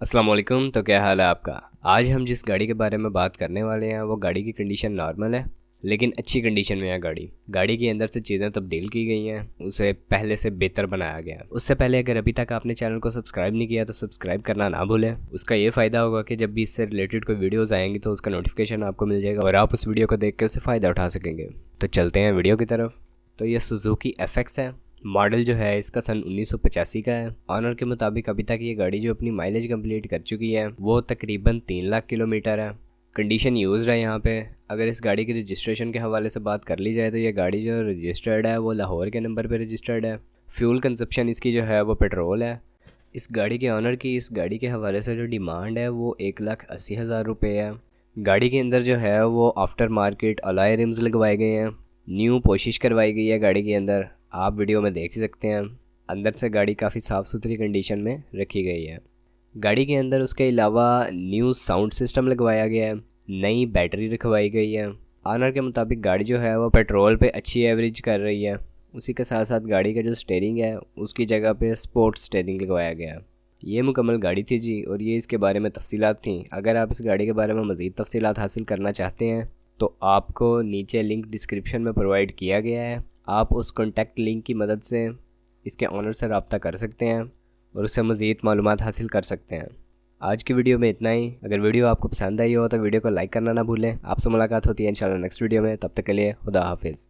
अस्सलाम वालेकुम। तो क्या हाल है आपका। आज हम जिस गाड़ी के बारे में बात करने वाले हैं वो गाड़ी की कंडीशन नॉर्मल है लेकिन अच्छी कंडीशन में है। गाड़ी के अंदर से चीज़ें तब्दील की गई हैं, उसे पहले से बेहतर बनाया गया है। उससे पहले अगर अभी तक आपने चैनल को सब्सक्राइब नहीं किया तो सब्सक्राइब करना ना भूलें। उसका ये फ़ायदा होगा कि जब भी इससे रिलेटेड कोई वीडियोज़ आएंगी तो उसका नोटिफिकेशन आपको मिल जाएगा और आप उस वीडियो को देख के उससे फ़ायदा उठा सकेंगे। तो चलते हैं वीडियो की तरफ। तो ये सुजुकी FX है। मॉडल जो है इसका सन 1985 का है। ऑनर के मुताबिक अभी तक ये गाड़ी जो अपनी माइलेज कंप्लीट कर चुकी है वो तकरीबन 3 लाख किलोमीटर है। कंडीशन यूज्ड है यहाँ पे। अगर इस गाड़ी की रजिस्ट्रेशन के हवाले से बात कर ली जाए तो ये गाड़ी जो रजिस्टर्ड है वो लाहौर के नंबर पे रजिस्टर्ड है। फ्यूल कंजप्शन इसकी जो है वो पेट्रोल है। इस गाड़ी के ऑनर की इस गाड़ी के हवाले से जो डिमांड है वो 1,80,000 रुपये है। गाड़ी के अंदर जो है वो आफ्टर मार्केट अलॉय रिम्स लगवाए गए हैं। न्यू पोशिश करवाई गई है गाड़ी के अंदर, आप वीडियो में देख सकते हैं। अंदर से गाड़ी काफ़ी साफ़ सुथरी कंडीशन में रखी गई है। गाड़ी के अंदर उसके अलावा न्यू साउंड सिस्टम लगवाया गया है, नई बैटरी रखवाई गई है। ऑनर के मुताबिक गाड़ी जो है वो पेट्रोल पे अच्छी एवरेज कर रही है। उसी के साथ साथ गाड़ी का जो स्टीयरिंग है उसकी जगह पे स्पोर्ट्स स्टीयरिंग लगवाया गया है। ये मुकम्मल गाड़ी थी जी, और ये इसके बारे में तफसीलात थी। अगर आप इस गाड़ी के बारे में मज़ीद तफसीलात हासिल करना चाहते हैं तो आपको नीचे लिंक डिस्क्रिप्शन में प्रोवाइड किया गया है। आप उस कॉन्टैक्ट लिंक की मदद से इसके ऑनर से रब्ता कर सकते हैं और उससे मज़ीद मालूमात हासिल कर सकते हैं। आज की वीडियो में इतना ही। अगर वीडियो आपको पसंद आई हो तो वीडियो को लाइक करना ना भूलें। आपसे मुलाकात होती है इंशाल्लाह नेक्स्ट वीडियो में। तब तक के लिए खुदा हाफिज़।